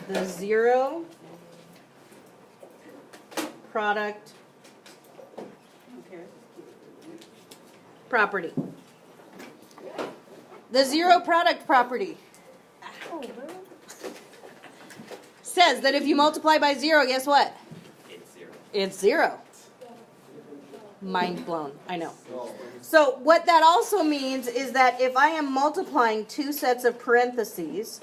The zero product property. The zero product property says that if you multiply by zero, guess what? It's zero. It's zero. Mind blown, I know. So what that also means is that if I am multiplying two sets of parentheses,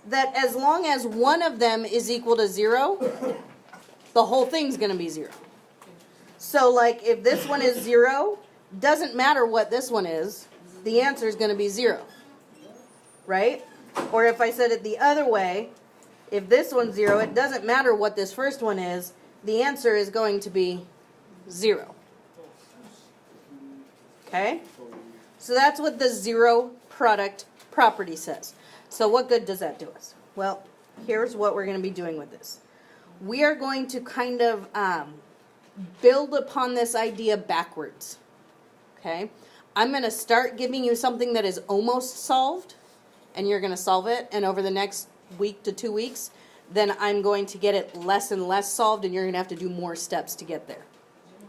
that as long as one of them is equal to zero, the whole thing's going to be zero. So like if this one is zero, doesn't matter what this one is, the answer is going to be zero. Right? Or if I said it the other way, if this one's zero, it doesn't matter what this first one is, the answer is going to be zero. Okay? So that's what the zero product property says. So what good does that do us? Well, here's what we're going to be doing with this. We are going to kind of build upon this idea backwards. Okay? I'm going to start giving you something that is almost solved, and you're going to solve it, and over the next week to 2 weeks, then I'm going to get it less and less solved, and you're going to have to do more steps to get there.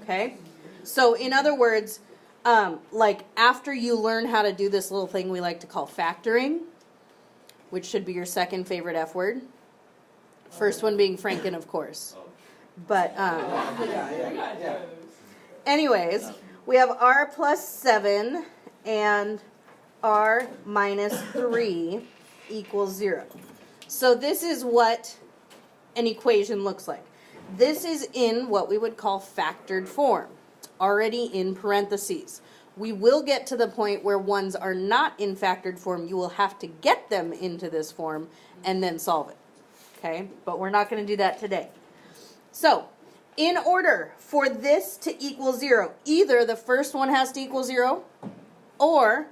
Okay? So in other words, like after you learn how to do this little thing we like to call factoring, which should be your second favorite F word. First one being Franken, of course. But anyways, we have r plus 7 and r minus 3 equals 0. So this is what an equation looks like. This is in what we would call factored form, already in parentheses. We will get to the point where ones are not in factored form. You will have to get them into this form and then solve it. Okay? But we're not going to do that today. So, in order for this to equal 0, either the first one has to equal 0 or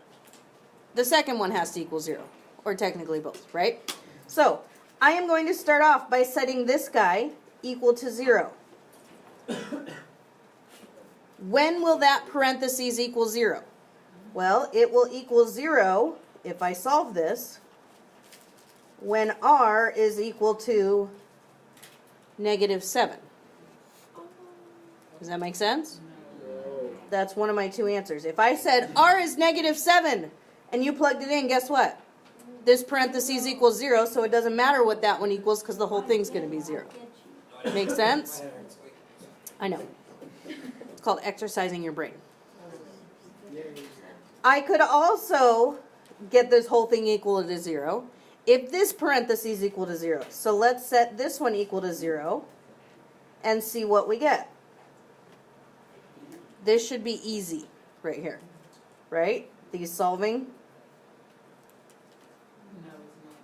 the second one has to equal 0. Or technically both, right? So, I am going to start off by setting this guy equal to 0. When will that parentheses equal 0? Well, it will equal 0, if I solve this, when r is equal to -7. Does that make sense? That's one of my two answers. If I said r is -7 and you plugged it in, guess what? This parentheses equals 0, so it doesn't matter what that one equals because the whole thing's going to be 0. Make sense? I know. It's called exercising your brain. I could also get this whole thing equal to 0 if this parentheses equal to 0. So let's set this one equal to 0 and see what we get. This should be easy right here, right? These solving.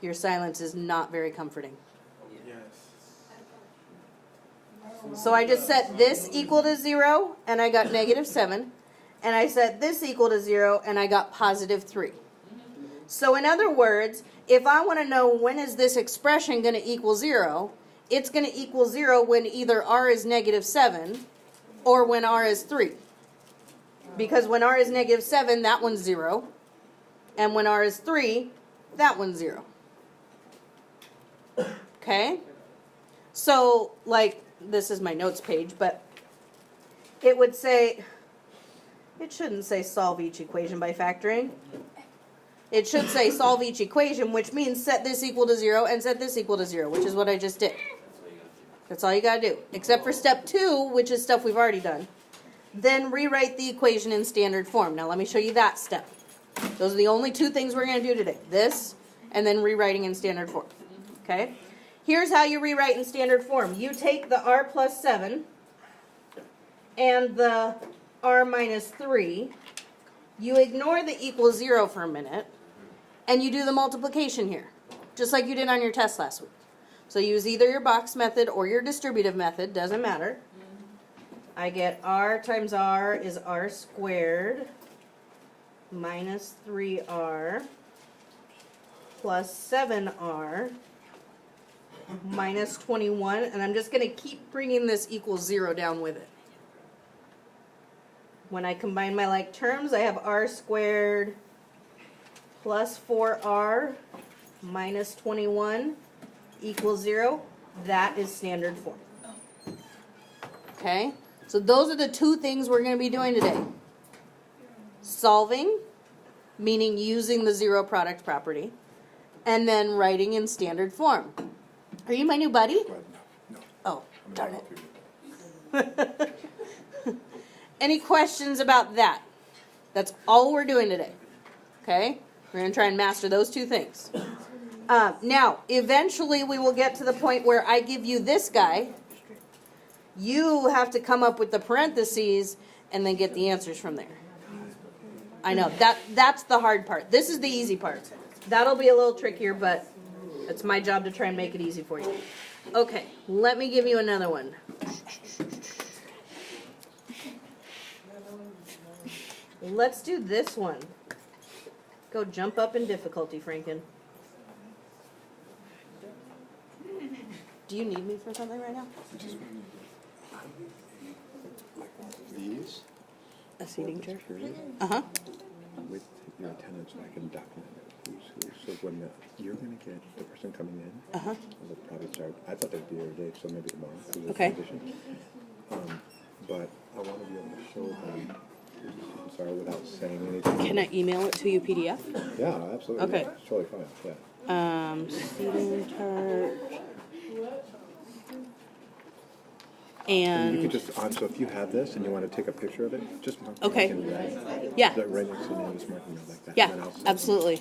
Your silence is not very comforting. So I just set this equal to 0 and I got -7. And I set this equal to 0 and I got +3. So in other words, if I want to know when is this expression going to equal 0, it's going to equal 0 when either r is -7 or when r is 3. Because when r is -7, that one's 0. And when r is 3, that one's 0. Okay? So, like, this is my notes page, but it would say, it shouldn't say solve each equation by factoring. It should say solve each equation, which means set this equal to 0 and set this equal to 0, which is what I just did. That's all you got to do. Except for step 2, which is stuff we've already done. Then rewrite the equation in standard form. Now let me show you that step. Those are the only two things we're going to do today. This, and then rewriting in standard form. Okay? Here's how you rewrite in standard form. You take the r plus 7 and the r minus 3. You ignore the equal 0 for a minute, and you do the multiplication here, just like you did on your test last week. So use either your box method or your distributive method, doesn't matter. I get r times r is r squared minus 3r plus 7r minus 21, and I'm just going to keep bringing this equals 0 down with it. When I combine my like terms, I have r squared plus 4r minus 21 equals 0. That is standard form. Okay? So those are the two things we're going to be doing today. Solving, meaning using the zero product property, and then writing in standard form. Are you my new buddy? No. Oh, darn it. Any questions about that? That's all we're doing today. Okay? We're going to try and master those two things. Now, eventually we will get to the point where I give you this guy. You have to come up with the parentheses and then get the answers from there. I know, that's the hard part. This is the easy part. That'll be a little trickier, but it's my job to try and make it easy for you. Okay, let me give you another one. Let's do this one. Go jump up in difficulty, Franken. Do you need me for something right now? These? A seating chair? Uh-huh. With your attendance, I can document it. So when you're going to get the person coming in, they'll probably start, I thought they'd be here today, so maybe tomorrow. Okay. But I want to be able to show them, sorry, without saying anything. Can I email it to you PDF? Yeah, absolutely. Okay. It's totally fine, yeah. Seating chart. And you And could just, so if you have this and you want to take a picture of it, just mark Okay. it in red. yeah, Right next to the name, just mark it like that. yeah, And then I'll send absolutely.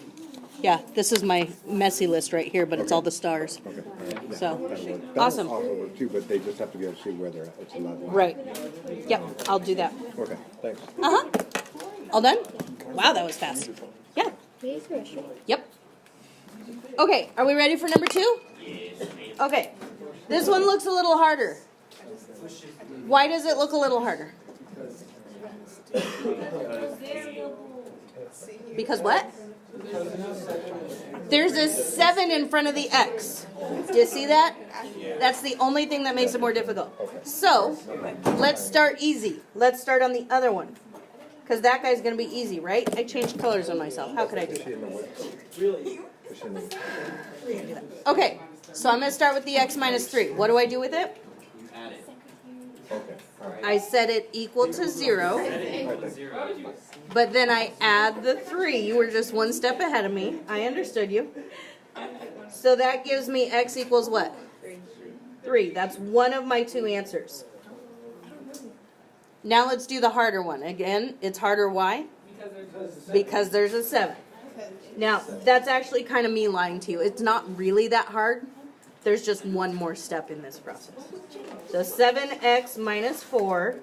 Yeah, this is my messy list right here, but it's all the stars. Okay. All right. Yeah, So, that'll work. awesome. That'll also work too, but they just have to be able to see where they're at. It's a lot. Right. Yep, I'll do that. Okay, thanks. All done? Wow, that was fast. Yeah. Yep. Okay, are we ready for number 2? Okay. This one looks a little harder. Why does it look a little harder? Because what? There's a 7 in front of the X. Do you see that? That's the only thing that makes it more difficult. So, let's start easy. Let's start on the other one. Because that guy's going to be easy, right? I changed colors on myself. How could I do that? Okay, so I'm going to start with the X minus 3. What do I do with it? I set it equal to 0. But then I add the 3. You were just one step ahead of me. I understood you. So that gives me X equals what? 3. That's one of my 2 answers. Now let's do the harder one. Again, it's harder. Why? Because there's a 7. Now, that's actually kind of me lying to you. It's not really that hard. There's just one more step in this process. So 7x minus 4.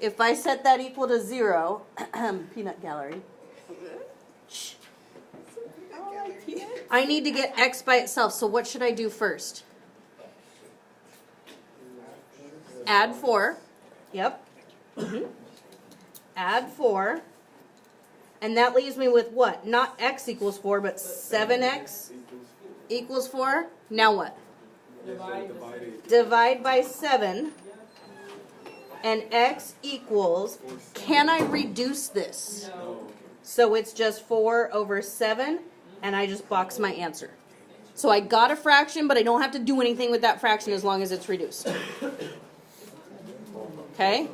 If I set that equal to 0, peanut gallery. I need to get x by itself. So what should I do first? Add 4. Yep. Add 4. And that leaves me with what? Not x equals 4, but 7x equals 4. Now what? Divide by 7. And x equals, can I reduce this? So it's just 4 over 7, and I just box my answer. So I got a fraction, but I don't have to do anything with that fraction as long as it's reduced. Okay?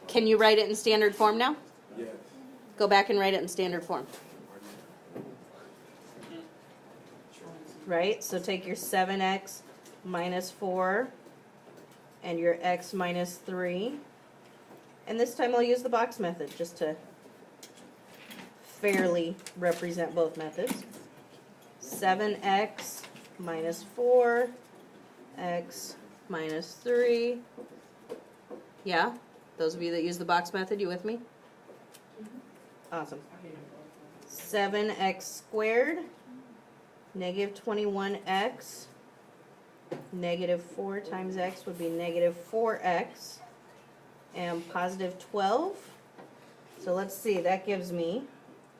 Can you write it in standard form now? Yes. Go back and write it in standard form. Right? So take your 7x minus 4 and your x minus 3. And this time I'll use the box method just to fairly represent both methods. 7x minus 4, x minus 3. Yeah? Those of you that use the box method, you with me? Awesome. 7x squared, negative 21x, negative 4 times x would be negative 4x, and positive 12. So let's see, that gives me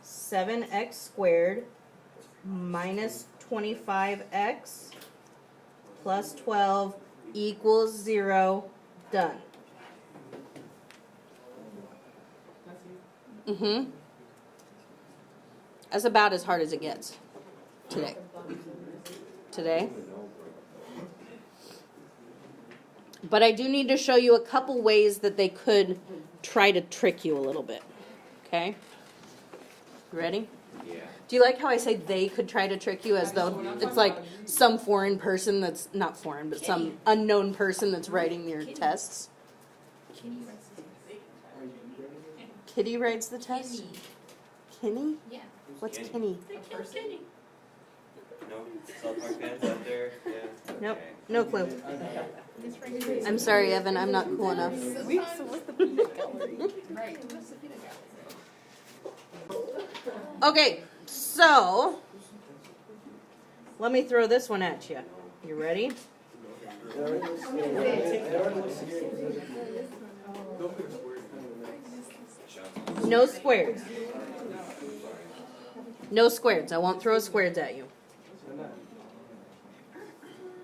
7x squared minus 25x plus 12 equals 0. Done. Mm-hmm. That's about as hard as it gets today. But I do need to show you a couple ways that they could try to trick you a little bit. Okay? You ready? Yeah. Do you like how I say they could try to trick you as though it's like some foreign person that's not foreign, but some unknown person that's writing your tests? Kitty writes the test? Kenny? Yeah. What's Kenny. Kenny? No South Park fans out there? Yeah. Nope, Okay. no clue. I'm sorry, Evan, I'm not cool enough. Right. Okay, so let me throw this one at you. You ready? No squares. No squares. I won't throw squares at you.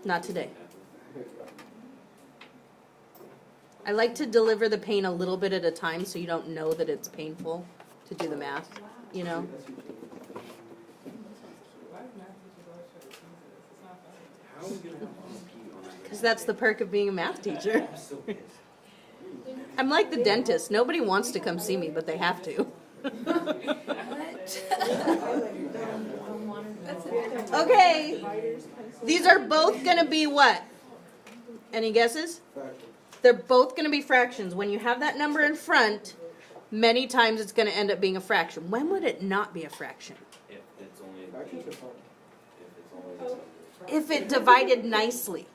Not today. I like to deliver the pain a little bit at a time so you don't know that it's painful to do the math, you know? Because that's the perk of being a math teacher. I'm like the dentist. Nobody wants to come see me, but they have to. Okay. These are both going to be what? Any guesses? They're both going to be fractions. When you have that number in front, many times it's going to end up being a fraction. When would it not be a fraction? If it's only If it divided nicely.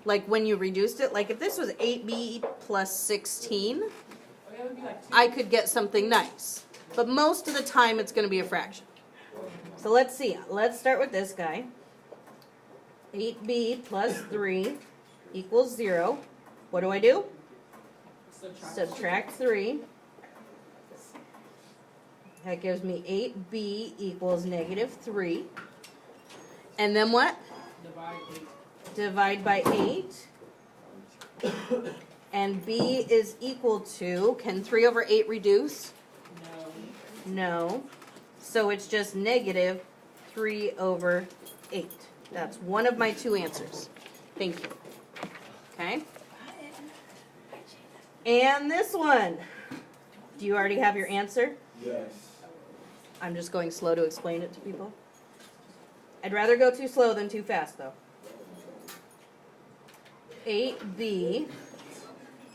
Like when you reduced it. Like if this was 8b plus 16, I could get something nice. But most of the time it's going to be a fraction. So let's see. Let's start with this guy. 8b plus 3 equals 0. What do? Subtract 3. That gives me 8b equals negative 3. And then what? Divide by 8. And b is equal to, can 3 over 8 reduce? No. So it's just negative 3 over 8. That's one of my two answers. Thank you. Okay? And this one. Do you already have your answer? Yes. I'm just going slow to explain it to people. I'd rather go too slow than too fast, though. 8b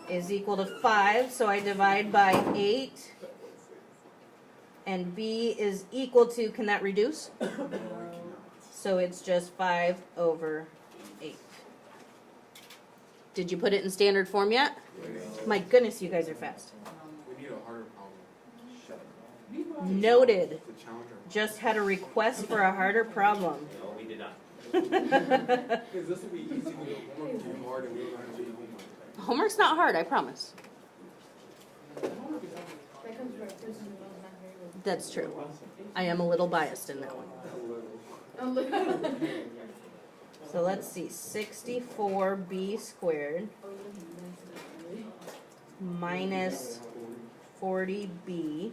is equal to 5, so I divide by 8. And b is equal to, can that reduce? So it's just 5 over 8. Did you put it in standard form yet? My goodness, you guys are fast. We need a harder problem. Noted. The challenger. Just had a request for a harder problem. No, we did not. Because this will be easy when the homework is too hard and we don't have to do homework. Homework's not hard, I promise. That's true. I am a little biased in that one. So let's see. 64b squared minus 40b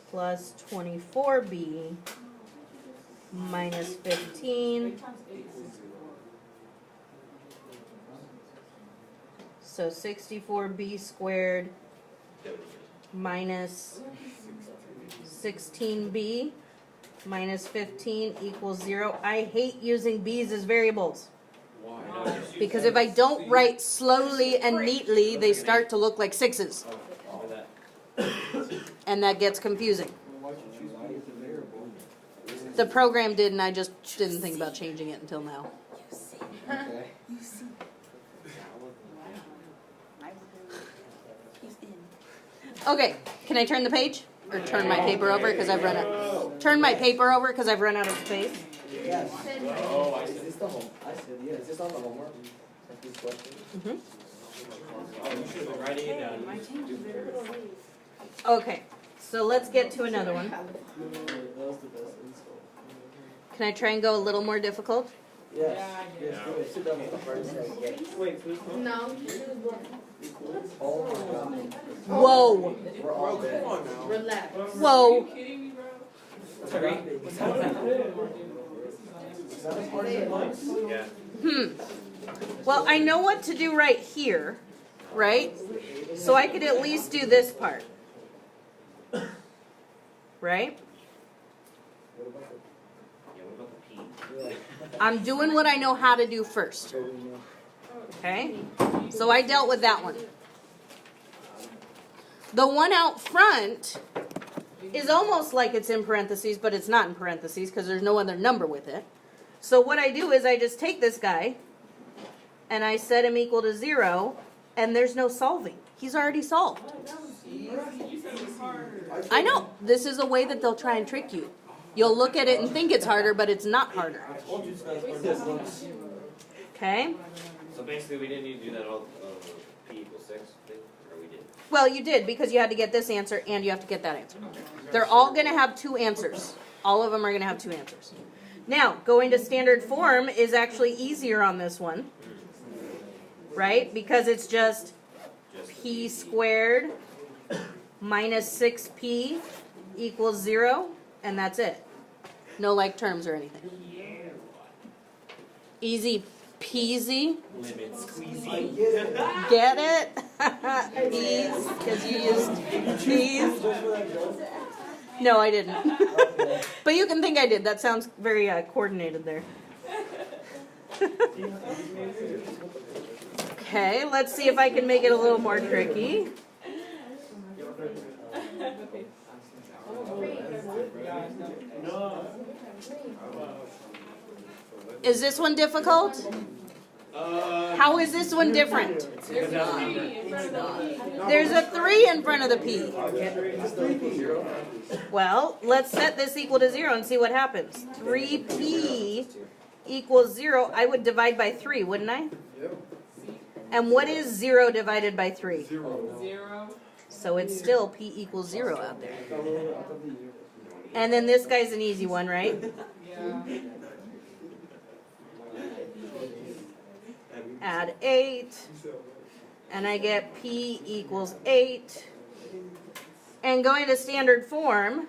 plus 24b minus 15. So 64b squared minus 16b minus 15 equals 0. I hate using b's as variables. Why? Because if I don't write slowly and neatly, they start to look like sixes. And that gets confusing. The program did, and I just didn't think about changing it until now. Okay, can I turn the page? Or turn my paper over because I've run out. Turn my paper over because I've run out of space. Yes. Oh, I see. Is this the home? I said, yeah. Is this on the homework? Like this question? Mm-hmm. Oh, you should have been writing it down. Okay, so let's get to another one. That was the best insult. Can I try and go a little more difficult? Yes. Yeah. Yes, do it. Sit down with the first second. Wait, who's home? No. Oh my God. Whoa. We're all Bro, dead. come on now. Relax. Whoa. Terry? What's happening? Is that a part of the months? Yeah. Well, I know what to do right here, right? So I could at least do this part. Right? What about the? Yeah, what about the P? Yeah. I'm doing what I know how to do first. So we know. Okay? So I dealt with that one. The one out front is almost like it's in parentheses, but it's not in parentheses because there's no other number with it. So what I do is I just take this guy and I set him equal to 0, and there's no solving. He's already solved. I know. This is a way that they'll try and trick you. You'll look at it and think it's harder, but it's not harder. I told you guys for this once. Okay? So basically, we didn't need to do that all P equals 6 thing? Or we did? Well, you did because you had to get this answer and you have to get that answer. They're all going to have 2 answers. All of them are going to have 2 answers. Now, going to standard form is actually easier on this one. Right? Because it's just p squared minus 6p equals 0, and that's it. No like terms or anything. Easy peasy. Limit squeezy. Get it? Peas, because you used peas. No, I didn't. But you can think I did. That sounds very coordinated there. Okay, let's see if I can make it a little more tricky. Is this one difficult? How is this one different? There's a 3 in front of the P. Well, let's set this equal to 0 and see what happens. 3P equals 0. I would divide by 3, wouldn't I? And what is 0 divided by 3? 0. So it's still P equals 0 out there. And then this guy's an easy one, right? Yeah. Add 8. And I get P equals 8. And going to standard form,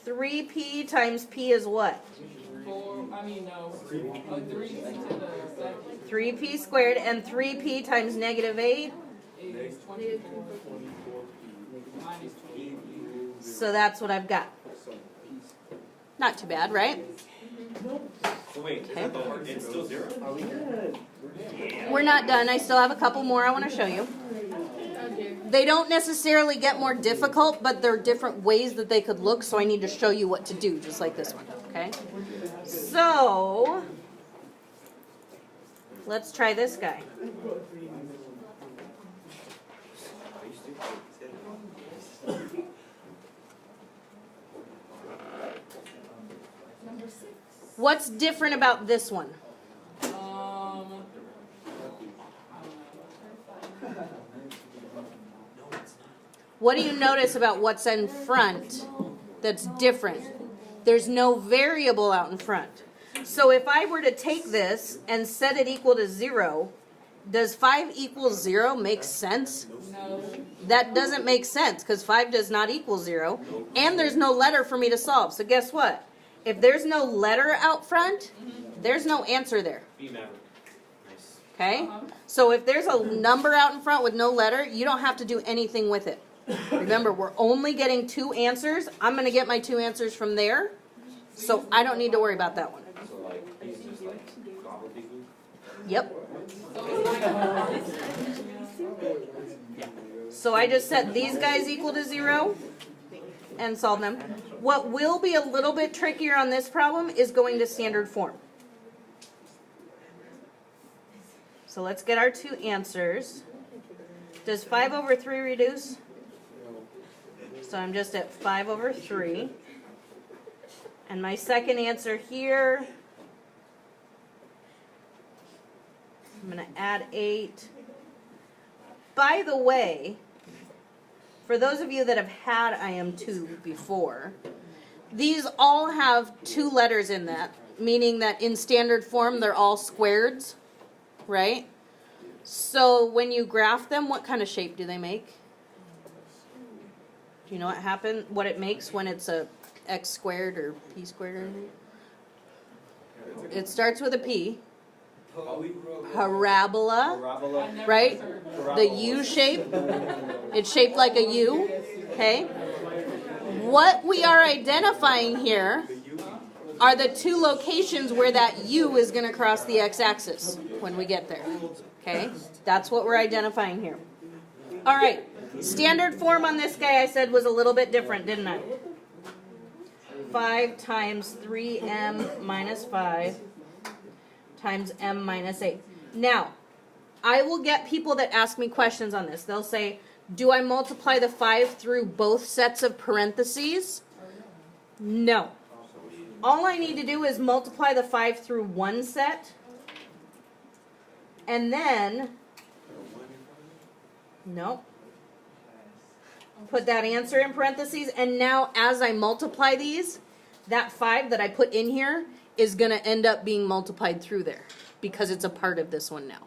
3P times P is what? 3 to the second 3P squared, and 3P times negative 8. is 24 minus 20. So that's what I've got. Not too bad, right? So wait, is that the, it's still 0? Are we good? We're not done. I still have a couple more I want to show you. They don't necessarily get more difficult, but there are different ways that they could look, so I need to show you what to do, just like this one, okay? So, let's try this guy. What's different about this one? What do you notice about what's in front that's different? There's no variable out in front. So if I were to take this and set it equal to 0, does 5 equal 0 make sense? No. That doesn't make sense because 5 does not equal 0. And there's no letter for me to solve. So guess what? If there's no letter out front, there's no answer there. B Maverick. Nice. Okay? So if there's a number out in front with no letter, you don't have to do anything with it. Remember, we're only getting 2 answers. I'm going to get my 2 answers from there. So I don't need to worry about that one. So like, he's just like gobbledygook. Yep. So I just set these guys equal to 0 and solve them. What will be a little bit trickier on this problem is going to standard form. So let's get our 2 answers. Does 5 over 3 reduce? So I'm just at 5 over 3. And my second answer here, I'm going to add 8. By the way, for those of you that have had IM2 before, these all have 2 letters in that, meaning that in standard form they're all squareds, right? So when you graph them, what kind of shape do they make? Do you know what it makes when it's a x squared or p squared or anything? It starts with a p. Parabola, right? The U shape. It's shaped like a U, okay? What we are identifying here are the 2 locations where that U is going to cross the x-axis when we get there, okay? That's what we're identifying here. All right, standard form on this guy I said was a little bit different, didn't I? 5 times 3m minus 5 times m minus 8. Now, I will get people that ask me questions on this. They'll say, do I multiply the 5 through both sets of parentheses? No. All I need to do is multiply the 5 through one set, and then, no, put that answer in parentheses, and now as I multiply these, that 5 that I put in here is going to end up being multiplied through there, because it's a part of this one now.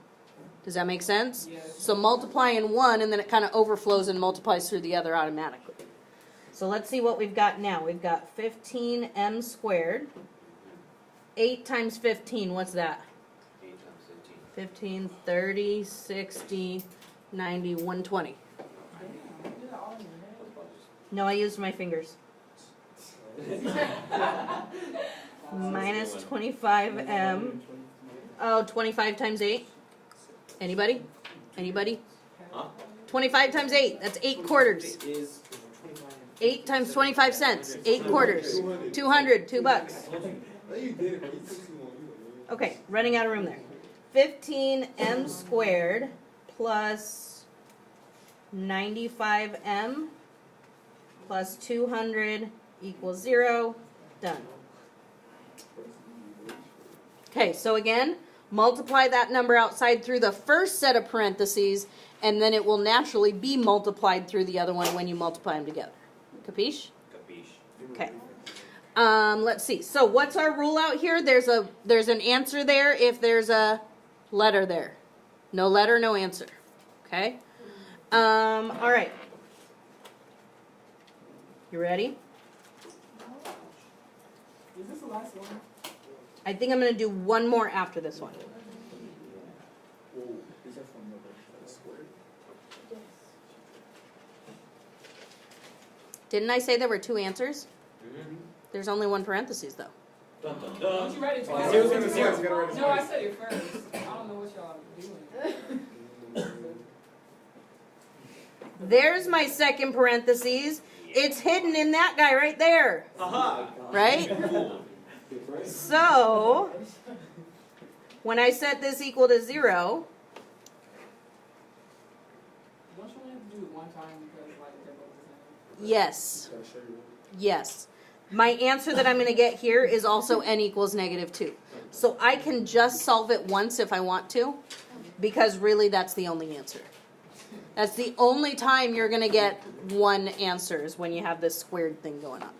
Does that make sense? Yes. So multiply in one, and then it kind of overflows and multiplies through the other automatically. So let's see what we've got now. We've got 15m squared. 8 times 15, what's that? 8 times 15, 30, 60, 90, 120. No, I used my fingers. Minus 25m. Oh, 25 times 8. Anybody? Anybody? Huh? 25 times 8. That's 8 quarters. 8 times 25 cents. 8 quarters. 200. $2. Okay, running out of room there. 15m squared plus 95m plus 200 equals 0. Done. Okay, so again, multiply that number outside through the first set of parentheses, and then it will naturally be multiplied through the other one when you multiply them together. Capiche? Capiche. Okay. Let's see. So what's our rule out here? There's an answer there if there's a letter there. No letter, no answer. Okay? All right. You ready? Is this the last one? I think I'm going to do one more after this one. Didn't I say there were 2 answers? Mm-hmm. There's only 1 parentheses, though. Dun, dun, Don't dun. you write it Zero's twice? gonna zero. You gotta write it No, I twice. said it first. I don't know what y'all doing. There's my second parentheses. It's hidden in that guy right there. Aha! Right? So, when I set this equal to 0, Don't you only have to do it one time because like they're both the same? yes. Yes. My answer that I'm going to get here is also n equals -2. So I can just solve it once if I want to, because really that's the only answer. That's the only time you're going to get 1 answer is when you have this squared thing going on.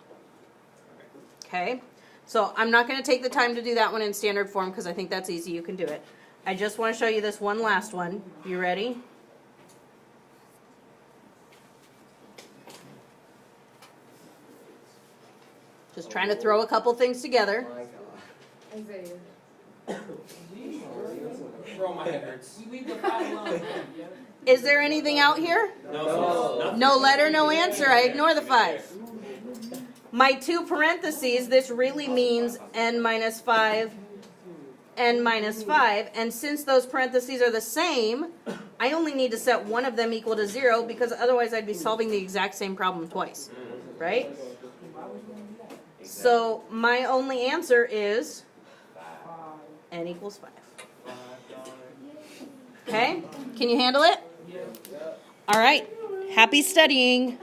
Okay? So I'm not going to take the time to do that one in standard form because I think that's easy. You can do it. I just want to show you this one last one. You ready? Just trying to throw a couple things together. Isaiah. Bro, my head hurts. We leave the 5 alone. Yeah. Is there anything out here? No. No letter, no answer. I ignore the 5. My 2 parentheses, this really means n minus 5, n minus 5. And since those parentheses are the same, I only need to set one of them equal to 0 because otherwise I'd be solving the exact same problem twice. Right? So my only answer is n equals 5. Okay? Can you handle it? All right. Happy studying.